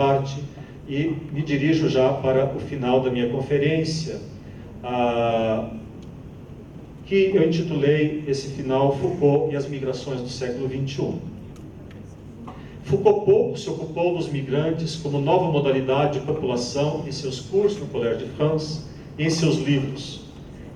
parte e me dirijo já para o final da minha conferência, que eu intitulei esse final Foucault e as migrações do século XXI. Foucault pouco se ocupou dos migrantes como nova modalidade de população em seus cursos no Collège de France e em seus livros.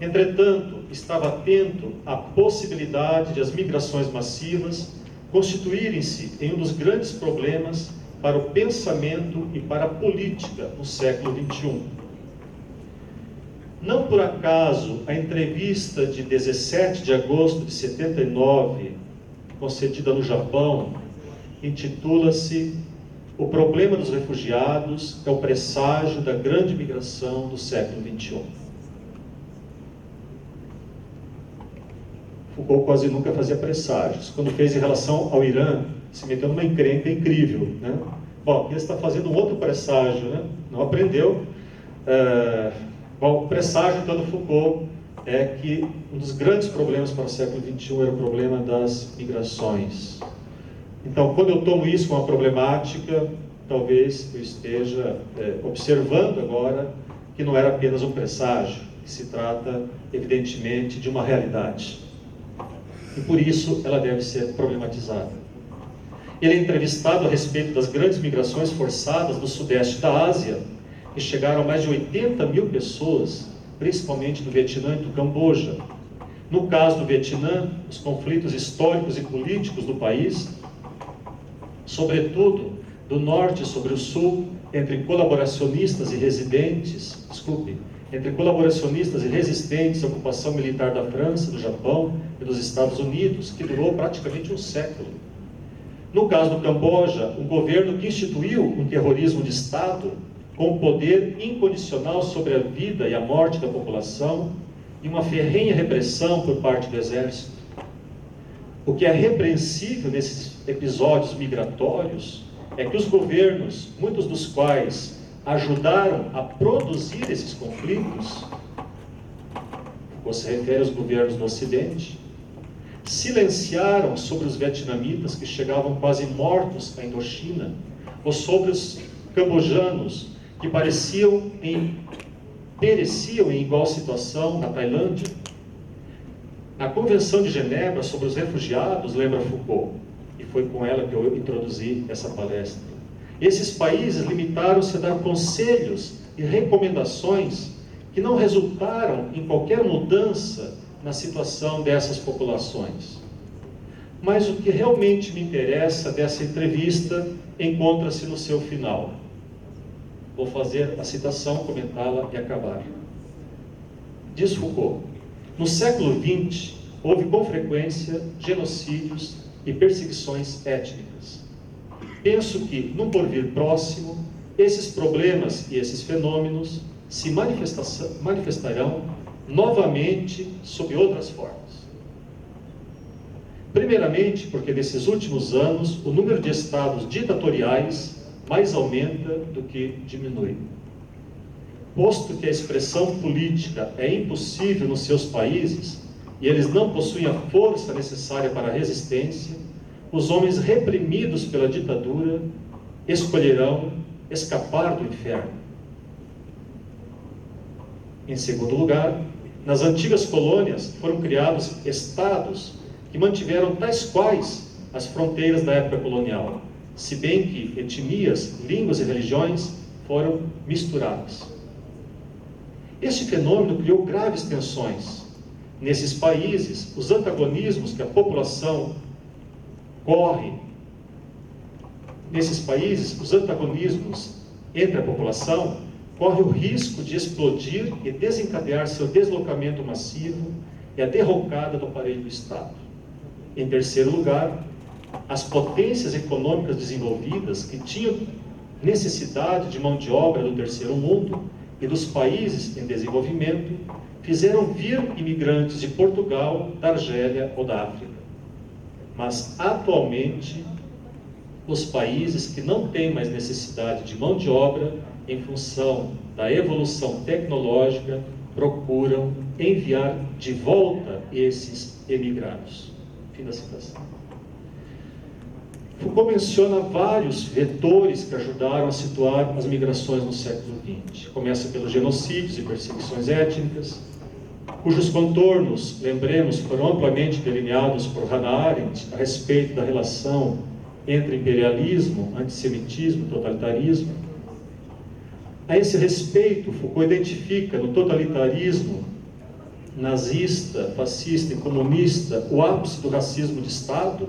Entretanto, estava atento à possibilidade de as migrações massivas constituírem-se em um dos grandes problemas para o pensamento e para a política no século XXI. Não por acaso, a entrevista de 17 de agosto de 79, concedida no Japão, intitula-se "O problema dos refugiados é o presságio da grande migração do século XXI". Foucault quase nunca fazia presságios. Quando fez em relação ao Irã, se meteu numa encrenca incrível, né? Bom, ele está fazendo um outro presságio, né? Não aprendeu. Bom, o presságio, então, do Foucault é que um dos grandes problemas para o século XXI era o problema das migrações. Então, quando eu tomo isso como uma problemática, talvez eu esteja observando agora que não era apenas um presságio, que se trata, evidentemente, de uma realidade. E por isso ela deve ser problematizada. Ele é entrevistado a respeito das grandes migrações forçadas do sudeste da Ásia, que chegaram a mais de 80 mil pessoas, principalmente do Vietnã e do Camboja. No caso do Vietnã, os conflitos históricos e políticos do país, sobretudo do norte sobre o sul, entre colaboracionistas e resistentes à ocupação militar da França, do Japão e dos Estados Unidos, que durou praticamente um século. No caso do Camboja, um governo que instituiu um terrorismo de Estado com poder incondicional sobre a vida e a morte da população e uma ferrenha repressão por parte do exército. O que é repreensível nesses episódios migratórios é que os governos, muitos dos quais ajudaram a produzir esses conflitos, se refere aos governos do Ocidente, silenciaram sobre os vietnamitas que chegavam quase mortos à Indochina, ou sobre os cambojanos que pereciam em igual situação na Tailândia. A Convenção de Genebra sobre os refugiados, lembra Foucault, e foi com ela que eu introduzi essa palestra. Esses países limitaram-se a dar conselhos e recomendações que não resultaram em qualquer mudança na situação dessas populações. Mas o que realmente me interessa dessa entrevista encontra-se no seu final. Vou fazer a citação, comentá-la e acabar. Diz Foucault: no século XX, houve com frequência genocídios e perseguições étnicas. Penso que, num porvir próximo, esses problemas e esses fenômenos se manifestarão novamente sob outras formas. Primeiramente, porque nesses últimos anos o número de estados ditatoriais mais aumenta do que diminui. Posto que a expressão política é impossível nos seus países e eles não possuem a força necessária para a resistência, os homens reprimidos pela ditadura escolherão escapar do inferno. Em segundo lugar, nas antigas colônias foram criados estados que mantiveram tais quais as fronteiras da época colonial, se bem que etnias, línguas e religiões foram misturadas. Este fenômeno criou graves tensões. Nesses países, os antagonismos que a população entre a população corre o risco de explodir e desencadear seu deslocamento massivo e a derrocada do aparelho do Estado. Em terceiro lugar, as potências econômicas desenvolvidas que tinham necessidade de mão de obra do terceiro mundo e dos países em desenvolvimento fizeram vir imigrantes de Portugal, da Argélia ou da África. Mas, atualmente, os países que não têm mais necessidade de mão de obra em função da evolução tecnológica procuram enviar de volta esses emigrados. Fim da citação. Foucault menciona vários vetores que ajudaram a situar as migrações no século XX. Começa pelos genocídios e perseguições étnicas, cujos contornos, lembremos, foram amplamente delineados por Hannah Arendt a respeito da relação entre imperialismo, antissemitismo e totalitarismo. A esse respeito, Foucault identifica no totalitarismo nazista, fascista e comunista o ápice do racismo de Estado,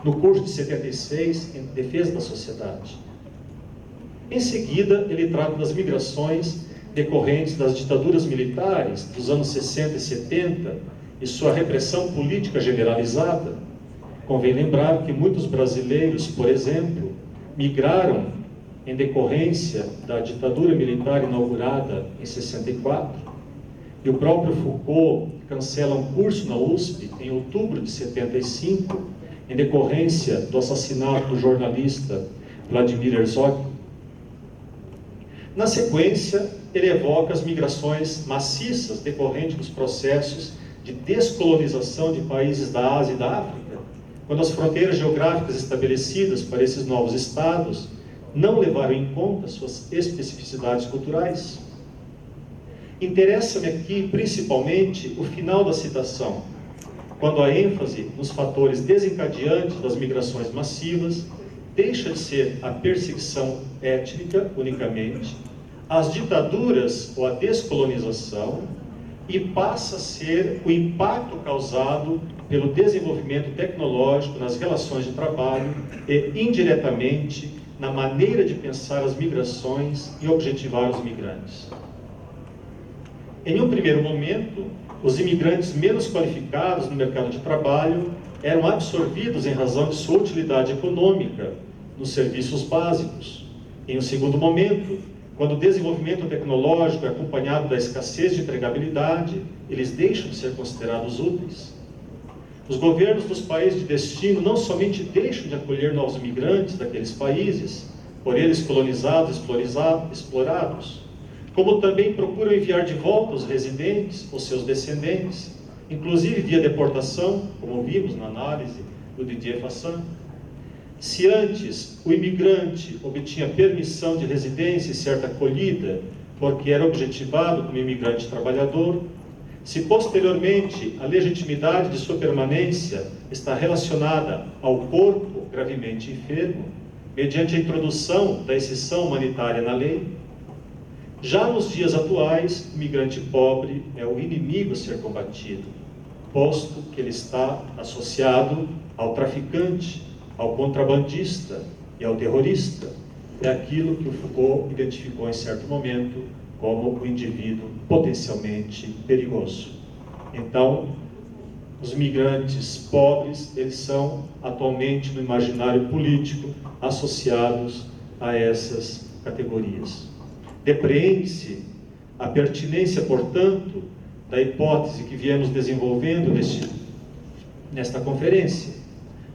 no curso de 76, em defesa da sociedade. Em seguida, ele trata das migrações decorrentes das ditaduras militares dos anos 60 e 70 e sua repressão política generalizada. Convém lembrar que muitos brasileiros, por exemplo, migraram em decorrência da ditadura militar inaugurada em 64, e o próprio Foucault cancela um curso na USP em outubro de 75, em decorrência do assassinato do jornalista Vladimir Herzog. Na sequência, ele evoca as migrações maciças decorrentes dos processos de descolonização de países da Ásia e da África, quando as fronteiras geográficas estabelecidas para esses novos estados não levaram em conta suas especificidades culturais. Interessa-me aqui, principalmente, o final da citação, quando a ênfase nos fatores desencadeantes das migrações massivas deixa de ser a perseguição étnica unicamente, as ditaduras ou a descolonização, e passa a ser o impacto causado pelo desenvolvimento tecnológico nas relações de trabalho e, indiretamente, na maneira de pensar as migrações e objetivar os migrantes. Em um primeiro momento, os imigrantes menos qualificados no mercado de trabalho eram absorvidos em razão de sua utilidade econômica nos serviços básicos. Em um segundo momento, quando o desenvolvimento tecnológico é acompanhado da escassez de empregabilidade, eles deixam de ser considerados úteis. Os governos dos países de destino não somente deixam de acolher novos imigrantes daqueles países, por eles colonizados e explorados, como também procuram enviar de volta os residentes ou seus descendentes, inclusive via deportação, como vimos na análise do Didier Fassin. Se antes o imigrante obtinha permissão de residência e certa acolhida, porque era objetivado como imigrante trabalhador, se posteriormente a legitimidade de sua permanência está relacionada ao corpo gravemente enfermo, mediante a introdução da exceção humanitária na lei, já nos dias atuais, o migrante pobre é o inimigo a ser combatido, posto que ele está associado ao traficante, ao contrabandista e ao terrorista. É aquilo que o Foucault identificou em certo momento como o indivíduo potencialmente perigoso. Então, os migrantes pobres, eles são atualmente no imaginário político associados a essas categorias. Depreende-se a pertinência, portanto, da hipótese que viemos desenvolvendo nesta conferência,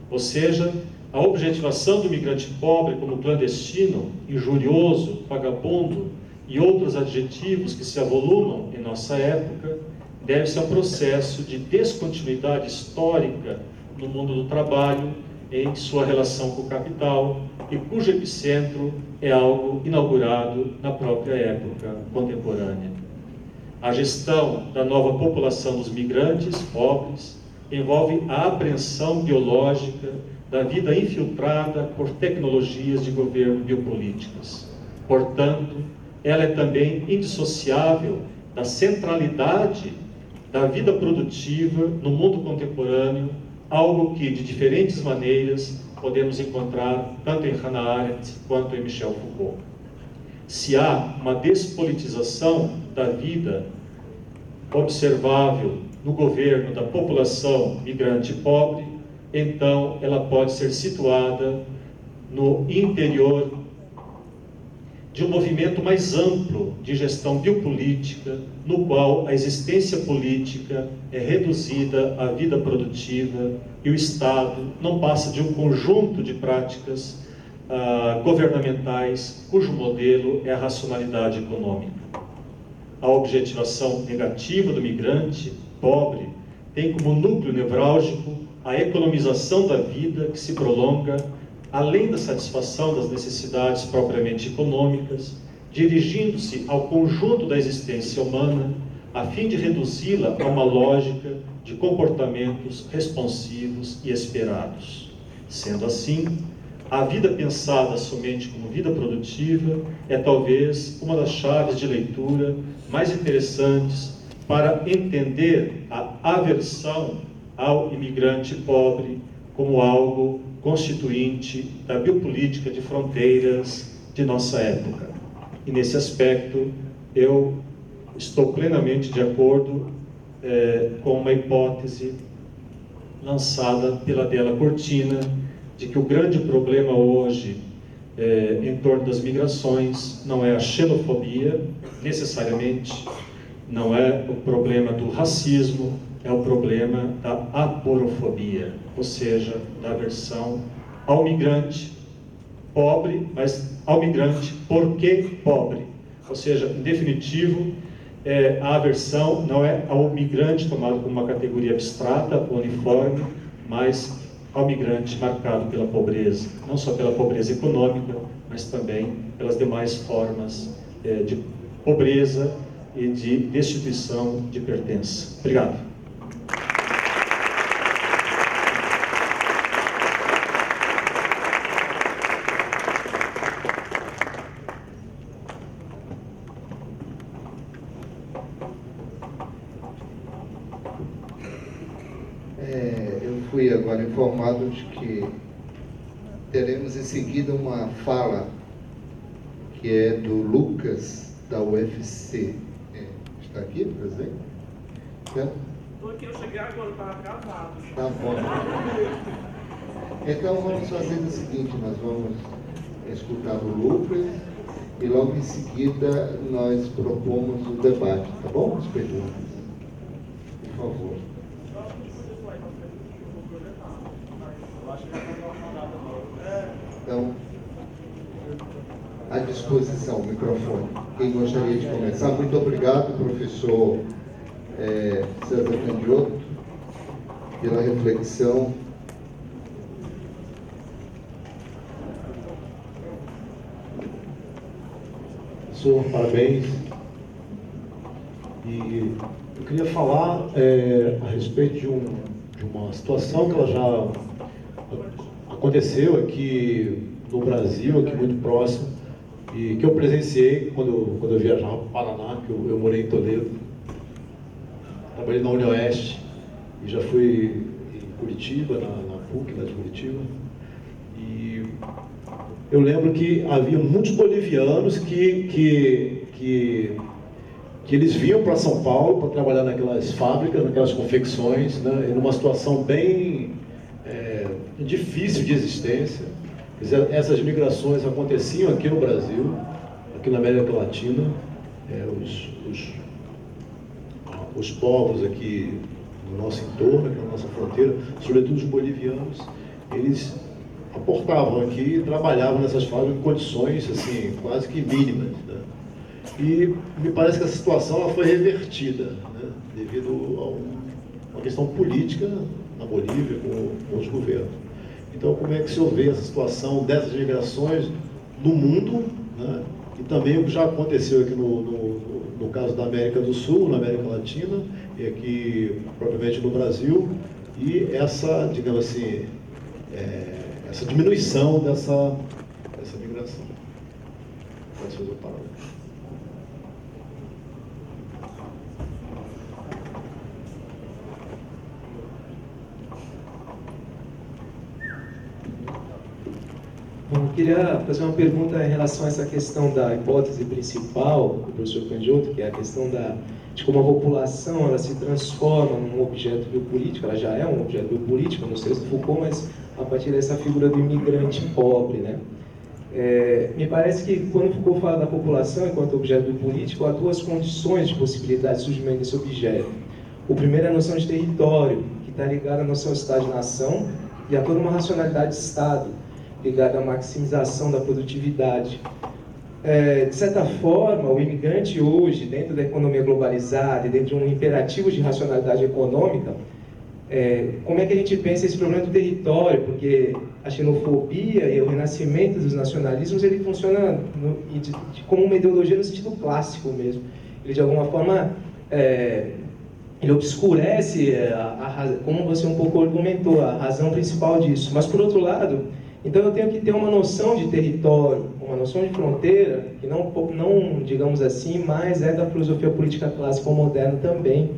ou seja, a objetivação do migrante pobre como clandestino, injurioso, vagabundo e outros adjetivos que se avolumam em nossa época, deve-se a um processo de descontinuidade histórica no mundo do trabalho em sua relação com o capital, e cujo epicentro é algo inaugurado na própria época contemporânea. A gestão da nova população dos migrantes pobres envolve a apreensão biológica da vida infiltrada por tecnologias de governo biopolíticas. Portanto, ela é também indissociável da centralidade da vida produtiva no mundo contemporâneo, algo que, de diferentes maneiras, podemos encontrar tanto em Hannah Arendt quanto em Michel Foucault. Se há uma despolitização da vida observável no governo da população migrante pobre, então ela pode ser situada no interior de um movimento mais amplo de gestão biopolítica, no qual a existência política é reduzida à vida produtiva e o Estado não passa de um conjunto de práticas governamentais cujo modelo é a racionalidade econômica. A objetivação negativa do migrante pobre tem como núcleo nevrálgico a economização da vida que se prolonga além da satisfação das necessidades propriamente econômicas, dirigindo-se ao conjunto da existência humana, a fim de reduzi-la a uma lógica de comportamentos responsivos e esperados. Sendo assim, a vida pensada somente como vida produtiva é talvez uma das chaves de leitura mais interessantes para entender a aversão ao imigrante pobre como algo constituinte da biopolítica de fronteiras de nossa época. E nesse aspecto, eu estou plenamente de acordo com uma hipótese lançada pela Della Cortina, de que o grande problema hoje em torno das migrações não é a xenofobia, necessariamente, não é o problema do racismo, é o problema da aporofobia, ou seja, da aversão ao migrante pobre, mas ao migrante porque pobre. Ou seja, em definitivo, a aversão não é ao migrante tomado como uma categoria abstrata, uniforme, mas ao migrante marcado pela pobreza, não só pela pobreza econômica, mas também pelas demais formas de pobreza e de destituição de pertença. Obrigado. Eu fui agora informado de que teremos em seguida uma fala que é do Lucas, da UFC. Está aqui, presente? Estou aqui, eu cheguei agora, eu estava casado. Tá bom. Então vamos fazer o seguinte, nós vamos escutar o Lucas e logo em seguida nós propomos o debate, tá bom? As perguntas. Por favor. Então, à disposição, o microfone. Quem gostaria de começar? Muito obrigado, professor César Candiotto, pela reflexão. Professor, parabéns. E eu queria falar a respeito de uma situação que ela já aconteceu aqui no Brasil, aqui muito próximo, e que eu presenciei quando eu viajava para o Paraná, que eu morei em Toledo. Trabalhei na UniOeste e já fui em Curitiba, na PUC, lá de Curitiba. E eu lembro que havia muitos bolivianos que eles vinham para São Paulo para trabalhar naquelas fábricas, naquelas confecções, né, em uma situação bem difícil de existência. Essas migrações aconteciam aqui no Brasil, aqui na América Latina. Os povos aqui no nosso entorno, aqui na nossa fronteira, sobretudo os bolivianos, eles aportavam aqui e trabalhavam nessas fábricas em condições assim, quase que mínimas, né? E me parece que essa situação ela foi revertida, né, devido a uma questão política na Bolívia com os governos. Então, como é que se vê essa situação dessas migrações no mundo, né, e também o que já aconteceu aqui no caso da América do Sul, na América Latina, e aqui propriamente no Brasil, e essa, digamos assim, essa diminuição dessa migração. Pode fazer o paralelo. Bom, eu queria fazer uma pergunta em relação a essa questão da hipótese principal do professor Candiotto, que é a questão de como a população ela se transforma num objeto biopolítico. Ela já é um objeto biopolítico, no texto Foucault, mas a partir dessa figura do imigrante pobre, né? Me parece que quando Foucault fala da população enquanto objeto biopolítico, há duas condições de possibilidade de surgimento desse objeto. O primeiro é a noção de território, que está ligada à noção de Estado-nação e a toda uma racionalidade de Estado, ligada à maximização da produtividade. De certa forma, o imigrante hoje, dentro da economia globalizada e dentro de um imperativo de racionalidade econômica, como é que a gente pensa esse problema do território? Porque a xenofobia e o renascimento dos nacionalismos, ele funciona como uma ideologia no sentido clássico mesmo. Ele, de alguma forma, ele obscurece, como você um pouco argumentou, a razão principal disso. Mas, por outro lado, então eu tenho que ter uma noção de território, uma noção de fronteira, que não digamos assim, mas é da filosofia política clássica ou moderna também,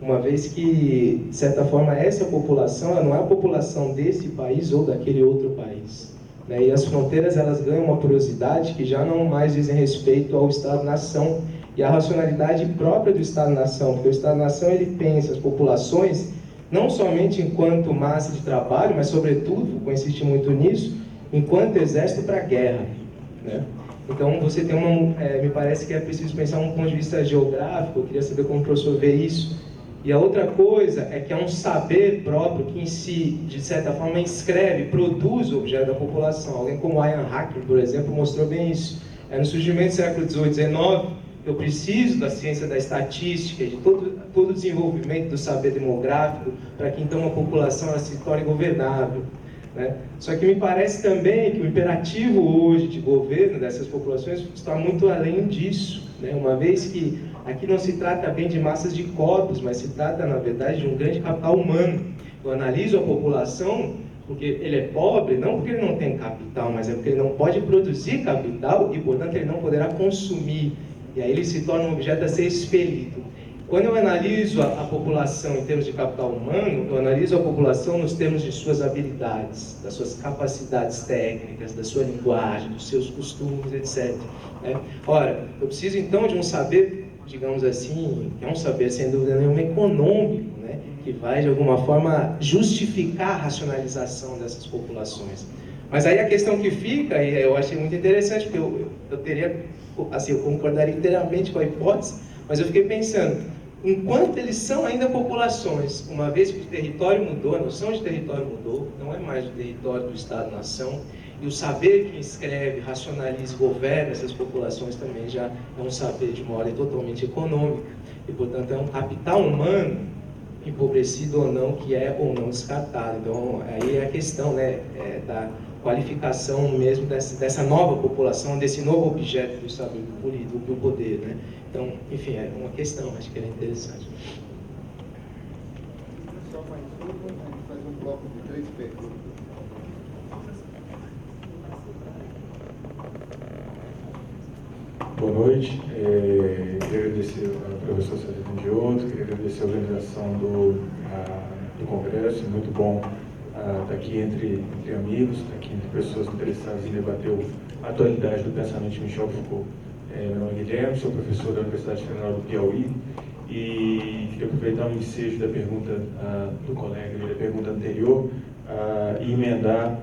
uma vez que, de certa forma, essa população, ela não é a população desse país ou daquele outro país, né? E as fronteiras, elas ganham uma porosidade que já não mais dizem respeito ao Estado-nação e à racionalidade própria do Estado-nação, porque o Estado-nação, ele pensa as populações não somente enquanto massa de trabalho, mas, sobretudo, vou insistir muito nisso, enquanto exército para a guerra, né? Então, você tem me parece que é preciso pensar um ponto de vista geográfico, eu queria saber como o professor vê isso. E a outra coisa é que é um saber próprio que, em si, de certa forma, inscreve, produz o objeto da população. Alguém como Ian Hacking, por exemplo, mostrou bem isso. No surgimento do século XVIII e XIX, eu preciso da ciência da estatística, de todo o desenvolvimento do saber demográfico, para que então uma população ela se torne governável, né? Só que me parece também que o imperativo hoje de governo dessas populações está muito além disso, né? Uma vez que aqui não se trata bem de massas de corpos, mas se trata, na verdade, de um grande capital humano. Eu analiso a população porque ele é pobre, não porque ele não tem capital, mas é porque ele não pode produzir capital e, portanto, ele não poderá consumir. E aí ele se torna um objeto a ser expelido. Quando eu analiso a população em termos de capital humano, eu analiso a população nos termos de suas habilidades, das suas capacidades técnicas, da sua linguagem, dos seus costumes, etc. Né? Ora, eu preciso então de um saber, digamos assim, que é um saber sem dúvida nenhuma econômico, né? Que vai de alguma forma justificar a racionalização dessas populações. Mas aí a questão que fica, e eu achei muito interessante, porque eu teria, assim, eu concordaria inteiramente com a hipótese, mas eu fiquei pensando, enquanto eles são ainda populações, uma vez que o território mudou, a noção de território mudou, não é mais o território do Estado-nação, e o saber que inscreve, racionaliza e governa essas populações também já é um saber de uma ordem totalmente econômica, e portanto é um capital humano, empobrecido ou não, que é ou não descartado. Então aí é a questão, né, da qualificação mesmo dessa nova população, desse novo objeto do saber político, do poder, né? Então, enfim, é uma questão, acho que é interessante. Só mais uma, a gente faz um bloco de 3 perguntas. Boa noite. Queria agradecer ao professor Sérgio Candiotto, queria agradecer a organização do congresso, muito bom estar aqui entre amigos, estar aqui entre pessoas interessadas em debater a atualidade do pensamento de Michel Foucault. Meu nome é Guilherme, sou professor da Universidade Federal do Piauí e queria aproveitar o ensejo da pergunta do colega, da pergunta anterior, e emendar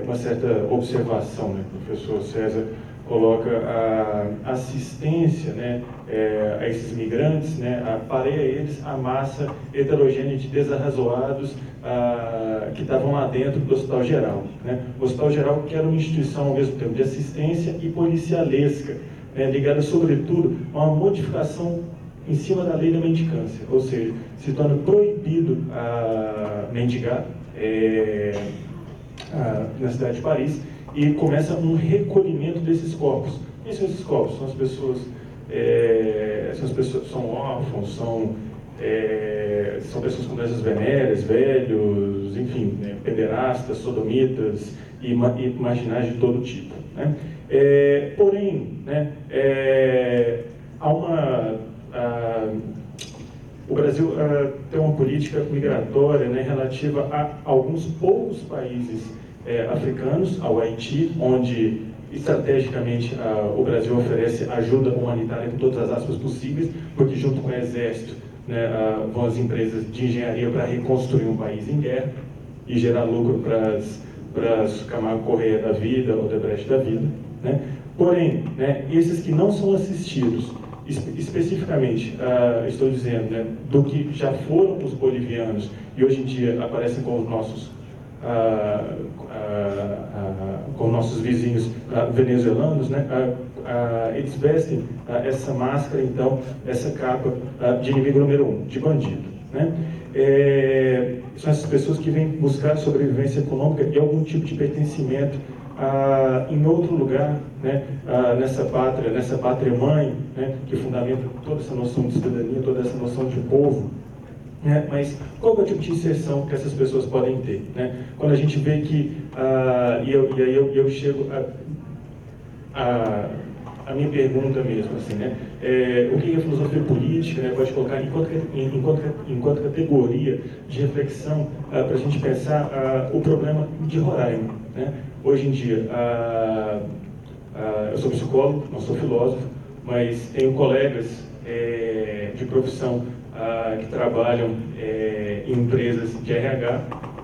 uma certa observação, né? O professor César coloca a assistência, né, a esses migrantes, né, pareia eles a massa heterogênea de desarrazoados que estavam lá dentro do Hospital Geral, né? O Hospital Geral, que era uma instituição ao mesmo tempo de assistência e policialesca, né, ligada sobretudo a uma modificação em cima da lei da mendicância, ou seja, se torna proibido mendigar na cidade de Paris, e começa um recolhimento desses corpos. Quem são esses corpos? São as pessoas são órfãos, são pessoas com doenças venéreas, velhos, enfim, né, pederastas, sodomitas e marginais de todo tipo, né? Porém, né, o Brasil tem uma política migratória, né, relativa a alguns poucos países africanos, ao Haiti, onde estrategicamente o Brasil oferece ajuda humanitária com todas as aspas possíveis, porque junto com o Exército, né, vão as empresas de engenharia para reconstruir um país em guerra e gerar lucro para as Camargo Correia da vida ou Odebrecht da vida, né? Porém, né, esses que não são assistidos, especificamente, estou dizendo, né, do que já foram os bolivianos e hoje em dia aparecem com os nossos vizinhos venezuelanos, né, eles vestem essa máscara, então, essa capa de inimigo número 1, de bandido, né? São essas pessoas que vêm buscar sobrevivência econômica e algum tipo de pertencimento em outro lugar, né? Nessa pátria mãe, né? Que fundamenta toda essa noção de cidadania, toda essa noção de povo. Mas qual é o tipo de inserção que essas pessoas podem ter, né? Quando a gente vê que, e aí eu chego a minha pergunta mesmo, assim, né? O que a filosofia política, né, pode colocar enquanto categoria de reflexão para a gente pensar o problema de Roraima, né? Hoje em dia, eu sou psicólogo, não sou filósofo, mas tenho colegas de profissão que trabalham em empresas de RH,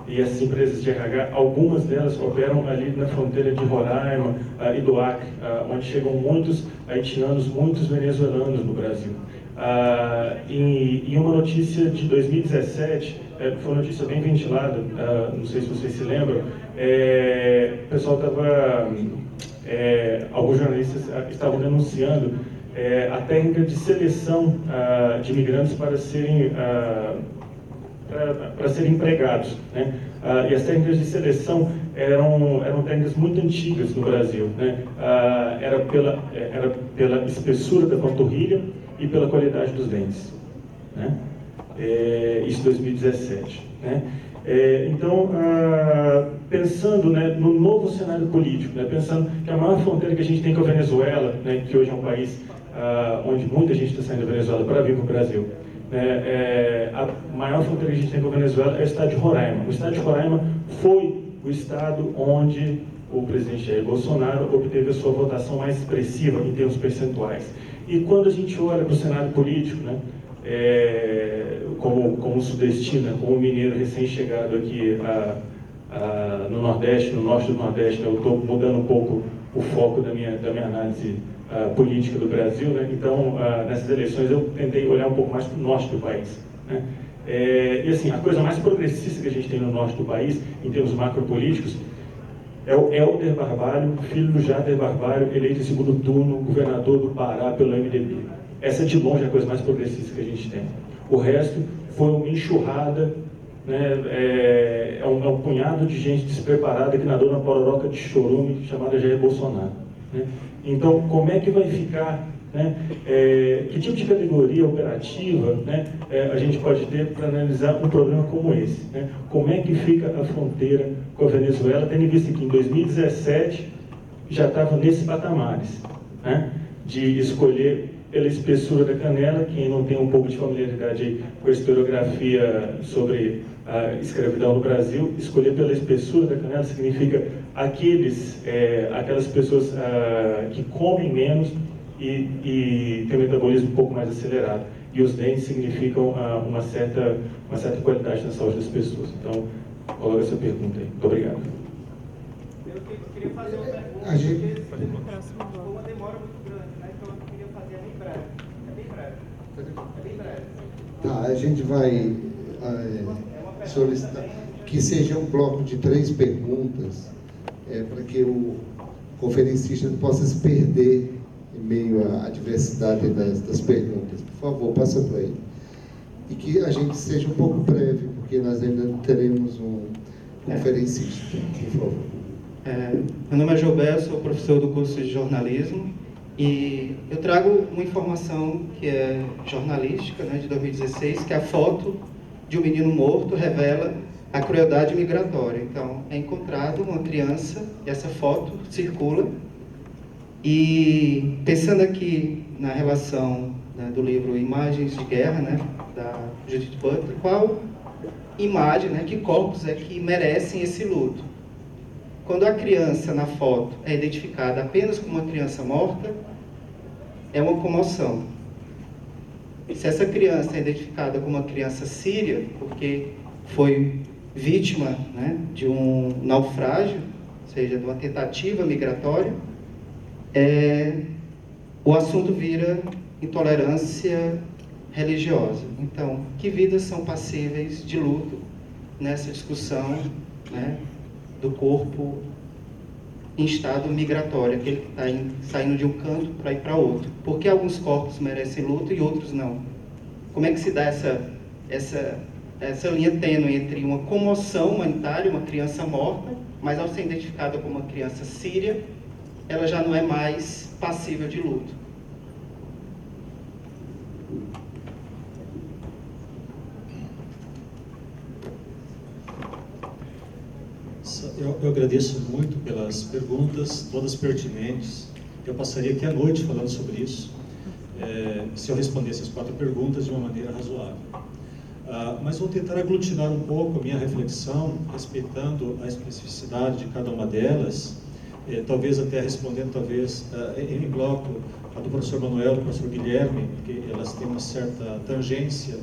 e essas empresas de RH, algumas delas operam ali na fronteira de Roraima e do Acre, onde chegam muitos haitianos, muitos venezuelanos no Brasil. E uma notícia de 2017, foi uma notícia bem ventilada, não sei se vocês se lembram, o pessoal estava, alguns jornalistas estavam denunciando a técnica de seleção de imigrantes para serem empregados, né? E as técnicas de seleção eram técnicas muito antigas no Brasil, né? Era pela espessura da panturrilha e pela qualidade dos dentes, né? Isso em 2017, né? Então, pensando, né, no novo cenário político, né, pensando que a maior fronteira que a gente tem com a Venezuela, né, que hoje é um país onde muita gente está saindo da Venezuela para vir para o Brasil, a maior fronteira que a gente tem com a Venezuela é o estado de Roraima. O estado de Roraima foi o estado onde o presidente Jair Bolsonaro obteve a sua votação mais expressiva em termos percentuais. E quando a gente olha para o cenário político, né, como sudestino, como mineiro recém-chegado aqui no Nordeste, no norte do Nordeste, né, eu estou mudando um pouco o foco da minha análise política do Brasil, né? Então, nessas eleições eu tentei olhar um pouco mais para o norte do país, né? E assim, a coisa mais progressista que a gente tem no norte do país, em termos macropolíticos, é o Helder Barbalho, filho do Jader Barbalho, eleito em segundo turno, governador do Pará pelo MDB. Essa de longe é a coisa mais progressista que a gente tem. O resto foi uma enxurrada, né? É um punhado de gente despreparada que nadou na pororoca de chorume chamada Jair Bolsonaro, né? Então, como é que vai ficar, né? Que tipo de categoria operativa, né, a gente pode ter para analisar um problema como esse, né? Como é que fica a fronteira com a Venezuela, tendo em vista que em 2017 já estava nesses patamares, né, de escolher pela espessura da canela. Quem não tem um pouco de familiaridade com a historiografia sobre a escravidão no Brasil, escolher pela espessura da canela significa aquelas pessoas que comem menos e têm um metabolismo um pouco mais acelerado. E os dentes significam uma certa qualidade na saúde das pessoas. Então, coloca essa pergunta aí. Muito obrigado. Eu queria fazer uma pergunta, A gente- porque foi uma demora muito grande, né? Então eu queria fazer bem breve. É bem breve. Tá, a gente vai solicitar que seja um bloco de 3 perguntas, para que o conferencista não possa se perder em meio à diversidade das perguntas. Por favor, passa para ele. E que a gente seja um pouco breve, porque nós ainda não teremos um conferencista. Por favor. Meu nome é Gilberto, sou professor do curso de jornalismo e eu trago uma informação que é jornalística, né, de 2016, que a foto de um menino morto revela a crueldade migratória. Então, é encontrado uma criança, e essa foto circula, e pensando aqui na relação, né, do livro Imagens de Guerra, né, da Judith Butler, qual imagem, né, que corpos é que merecem esse luto? Quando a criança na foto é identificada apenas como uma criança morta, é uma comoção. Se essa criança é identificada como uma criança síria, porque foi vítima, né, de um naufrágio, ou seja, de uma tentativa migratória, o assunto vira intolerância religiosa. Então, que vidas são passíveis de luto nessa discussão, né, do corpo em estado migratório, aquele que está saindo de um canto para ir para outro? Por que alguns corpos merecem luto e outros não? Como é que se dá essa linha tênue entre uma comoção humanitária, uma criança morta, mas ao ser identificada como uma criança síria, ela já não é mais passível de luto. Eu agradeço muito pelas perguntas, todas pertinentes. Eu passaria aqui a noite falando sobre isso, se eu respondesse as 4 perguntas de uma maneira razoável. Mas vou tentar aglutinar um pouco a minha reflexão, respeitando a especificidade de cada uma delas, talvez até respondendo, em bloco, a do professor Manuel, do professor Guilherme, porque elas têm uma certa tangência,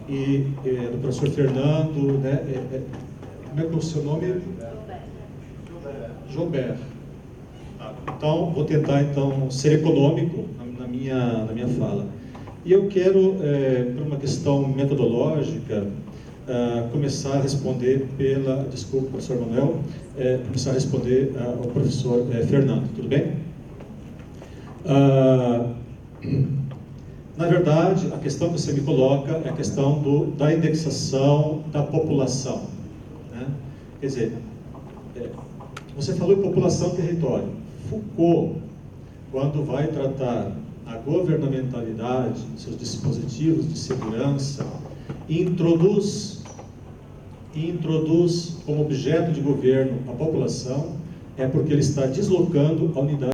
e do professor Fernando, né? Como é que é o seu nome? Joubert. Então, vou tentar ser econômico na minha fala. E eu quero, por uma questão metodológica, começar a responder desculpa, professor Manuel, começar a responder ao professor Fernando, tudo bem? Na verdade, a questão que você me coloca é a questão da indexação da população, né? Quer dizer, você falou em população-território. Foucault, quando vai tratar a governamentalidade, seus dispositivos de segurança, introduz como objeto de governo a população, porque ele está deslocando a unidade